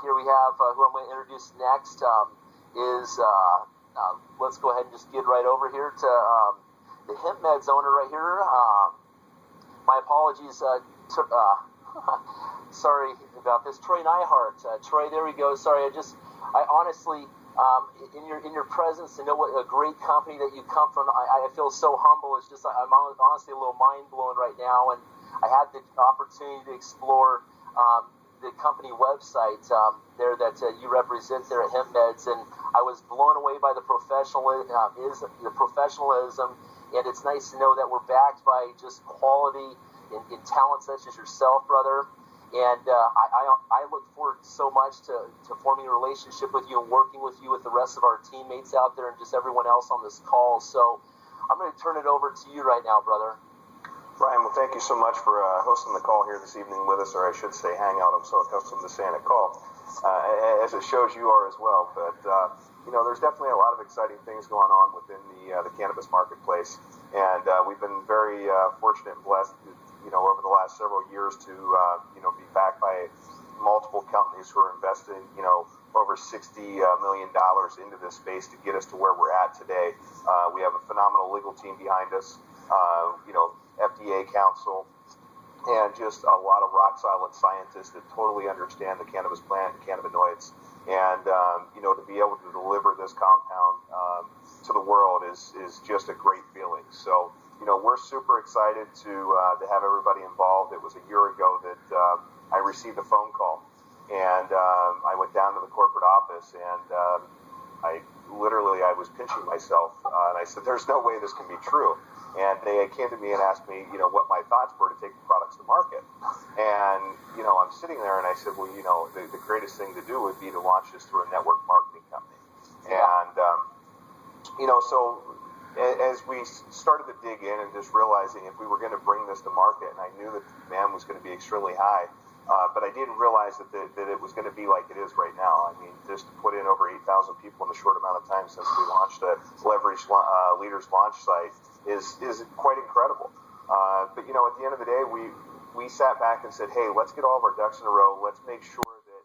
here we have who I'm going to introduce next let's go ahead and just get right over here to the Hemp Meds owner right here. My apologies. Sorry about this. Troy Neihart. Troy, there we go. Sorry, I honestly, in your presence, to know what a great company that you come from, I feel so humble. It's just, I'm honestly a little mind blown right now, and I had the opportunity to explore the company website there that you represent there at Hemp Meds, and I was blown away by the professionalism, and it's nice to know that we're backed by just quality in talent such as yourself, brother. And I look forward so much to forming a relationship with you and working with you with the rest of our teammates out there and just everyone else on this call. So I'm going to turn it over to you right now, brother. Brian, well, thank you so much for hosting the call here this evening with us, or I should say hangout. I'm so accustomed to saying a call, as it shows you are as well. But, there's definitely a lot of exciting things going on within the cannabis marketplace. And we've been very fortunate and blessed, over the last several years to, be backed by multiple companies who are investing, over $60 million into this space to get us to where we're at today. We have a phenomenal legal team behind us, FDA counsel, and just a lot of rock-solid scientists that totally understand the cannabis plant and cannabinoids. And, to be able to deliver this compound to the world is just a great feeling. So, we're super excited to have everybody involved. It was a year ago that I received a phone call, and I went down to the corporate office, and I was pinching myself, and I said, "There's no way this can be true." And they came to me and asked me, what my thoughts were to take the products to market. And, I'm sitting there and I said, well, the greatest thing to do would be to launch this through a network marketing company. And, so as we started to dig in and just realizing if we were going to bring this to market, and I knew that the demand was going to be extremely high, but I didn't realize that it was going to be like it is right now. I mean, just to put in over 8,000 people in a short amount of time since we launched the Leverage Leaders launch site is quite incredible. But, at the end of the day, we sat back and said, hey, let's get all of our ducks in a row. Let's make sure that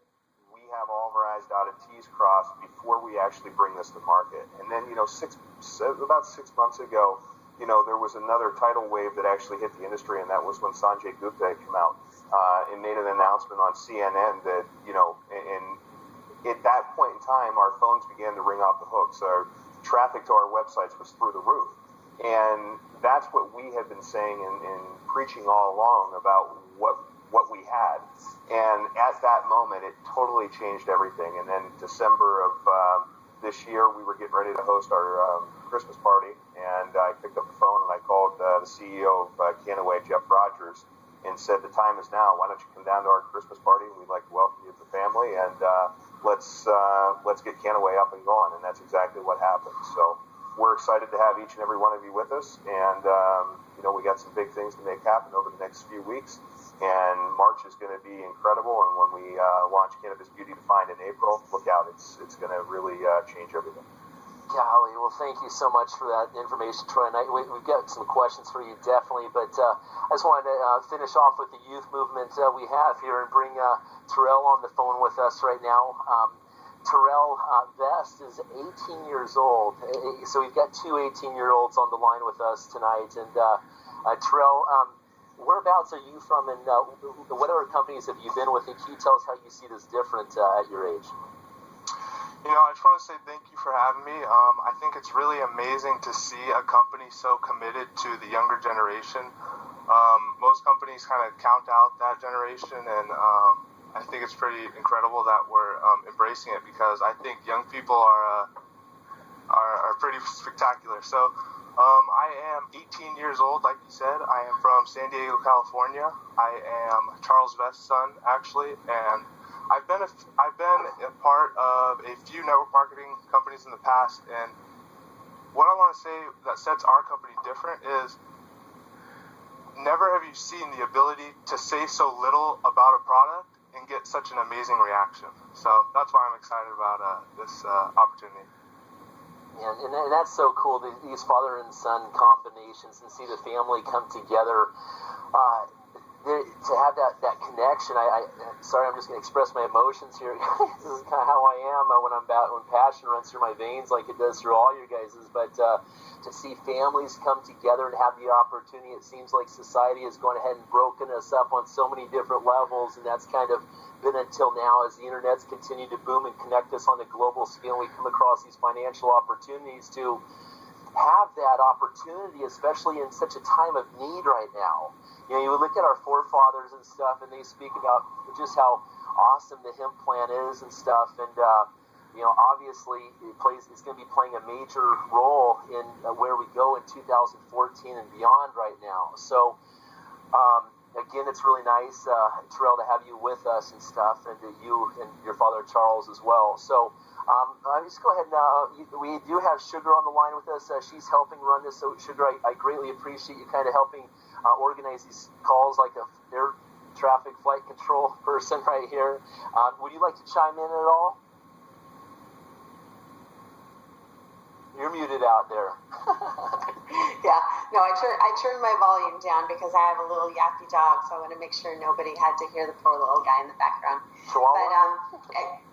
we have all of our I's dotted, T's crossed before we actually bring this to market. And then, about 6 months ago, there was another tidal wave that actually hit the industry, and that was when Sanjay Gupta had come out and made an announcement on CNN that, and at that point in time, our phones began to ring off the hooks. Our traffic to our websites was through the roof. And that's what we had been saying and preaching all along about what we had. And at that moment, it totally changed everything. And then December of this year, we were getting ready to host our Christmas party. And I picked up the phone and I called the CEO of Canaway, Jeff Rogers, and said, the time is now. Why don't you come down to our Christmas party? We'd like to welcome you to the family. And let's get Canaway up and going. And that's exactly what happened. So we're excited to have each and every one of you with us, and we got some big things to make happen over the next few weeks, and March is going to be incredible, and when we launch Cannabis Beauty Defined in April, look out, it's going to really change everything. Golly, well, thank you so much for that information, Troy. And we've got some questions for you, definitely, but I just wanted to finish off with the youth movement we have here and bring Terrell on the phone with us right now. Terrell Vest is 18 years old, so we've got two 18-year-olds on the line with us tonight. And Terrell, whereabouts are you from, and what other companies have you been with? And can you tell us how you see this different at your age? I just want to say thank you for having me. I think it's really amazing to see a company so committed to the younger generation. Most companies kind of count out that generation, and I think it's pretty incredible that we're embracing it, because I think young people are pretty spectacular. So I am 18 years old, like you said. I am from San Diego, California. I am Charles Vest's son, actually, and I've been a part of a few network marketing companies in the past. And what I want to say that sets our company different is never have you seen the ability to say so little about a product and get such an amazing reaction. So that's why I'm excited about this opportunity. And that's so cool, these father and son combinations, and see the family come together. to have that connection. Sorry, I'm just going to express my emotions here. This is kind of how I am when passion runs through my veins like it does through all your guys's. But to see families come together and have the opportunity, it seems like society has gone ahead and broken us up on so many different levels, and that's kind of been until now as the internet's continued to boom and connect us on a global scale. We come across these financial opportunities to have that opportunity, especially in such a time of need right now. You know, you look at our forefathers and stuff, and they speak about just how awesome the hemp plant is and stuff. And you know, obviously, it's going to be playing a major role in where we go in 2014 and beyond right now. So, again, it's really nice, Terrell, to have you with us and stuff, and you and your father Charles as well. So, just go ahead and we do have Sugar on the line with us. She's helping run this. So, Sugar, I greatly appreciate you kind of helping organize these calls like a air traffic flight control person right here. Would you like to chime in at all? You're muted out there. Yeah, no, I turned my volume down because I have a little yappy dog, so I want to make sure nobody had to hear the poor little guy in the background. Chihuahua? But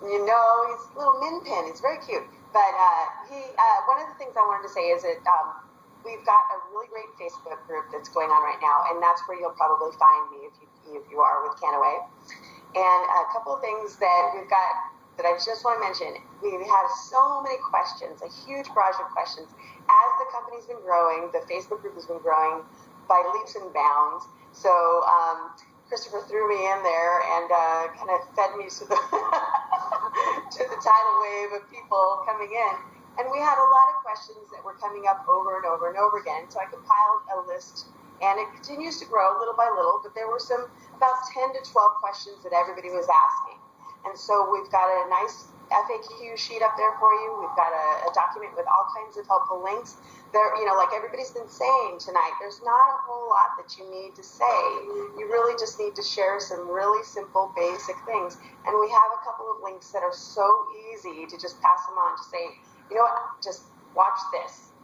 you know, he's a little min pin. He's very cute. But one of the things I wanted to say is that we've got a really great Facebook group that's going on right now, and that's where you'll probably find me if you are with Canaway. And a couple of things that we've got that I just want to mention. We've had so many questions, a huge barrage of questions. As the company's been growing, the Facebook group has been growing by leaps and bounds. So Christopher threw me in there and kind of fed me to the to the tidal wave of people coming in. And we had a lot of questions that were coming up over and over and over again. So I compiled a list, and it continues to grow little by little, but there were about 10 to 12 questions that everybody was asking. And so we've got a nice FAQ sheet up there for you. We've got a document with all kinds of helpful links. There, you know, like everybody's been saying tonight, there's not a whole lot that you need to say. You really just need to share some really simple, basic things. And we have a couple of links that are so easy to just pass them on to say, you know what, just watch this.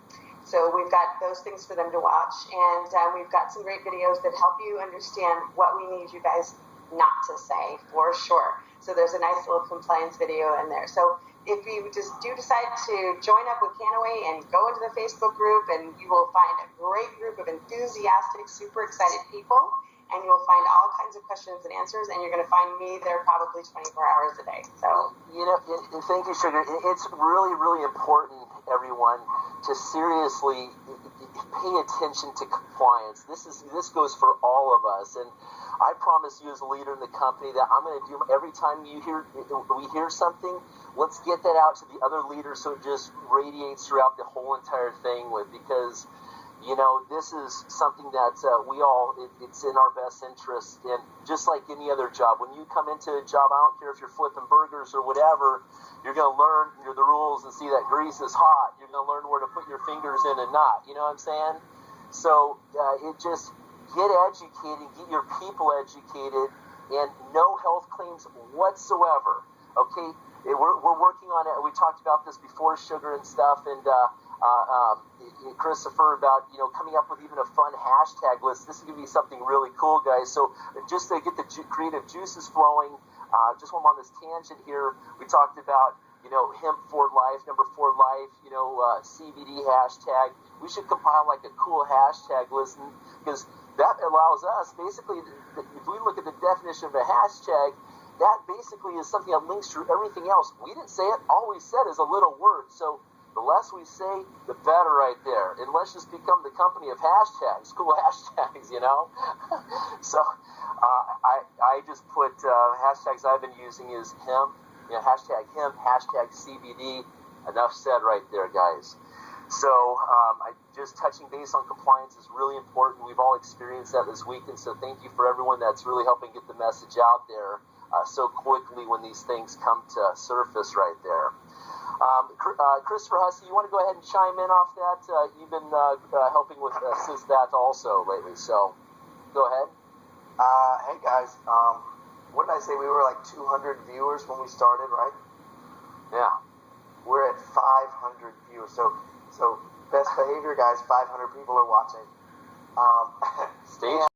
So we've got those things for them to watch. And we've got some great videos that help you understand what we need you guys not to say, for sure. So there's a nice little compliance video in there. So if you just do decide to join up with Canaway and go into the Facebook group, and you will find a great group of enthusiastic, super excited people, and you will find all kinds of questions and answers, and you're going to find me there probably 24 hours a day. So, you know, thank you, Sugar. It's really, really important, everyone, to seriously pay attention to compliance. This goes for all of us, and I promise you as a leader in the company that I'm going to do every time we hear something, let's get that out to the other leaders so it just radiates throughout the whole entire thing because, you know, this is something that it's in our best interest. And just like any other job, when you come into a job, I don't care if you're flipping burgers or whatever, you're going to learn the rules and see that grease is hot. You're going to learn where to put your fingers in and not. You know what I'm saying? So get educated, get your people educated, and no health claims whatsoever. Okay, we're working on it. We talked about this before, Sugar and stuff, and Christopher about coming up with even a fun hashtag list. This is gonna be something really cool, guys. So just to get the creative juices flowing, just while I'm on this tangent here, we talked about hemp for life, number 4 life, CBD hashtag. We should compile like a cool hashtag list because that allows us, basically, if we look at the definition of a hashtag, that basically is something that links through everything else. We didn't say it. All we said is a little word. So the less we say, the better right there. And let's just become the company of hashtags, cool hashtags, So I just put hashtags I've been using is hemp, hashtag hemp, hashtag CBD. Enough said right there, guys. So just touching base on compliance is really important. We've all experienced that this weekend, so thank you for everyone that's really helping get the message out there so quickly when these things come to surface right there. Christopher Hussey, you want to go ahead and chime in off that? You've been helping with assist that also lately, so go ahead. Hey guys, what did I say? We were like 200 viewers when we started, right? Yeah. We're at 500 viewers, so best behavior, guys. 500 people are watching. Stage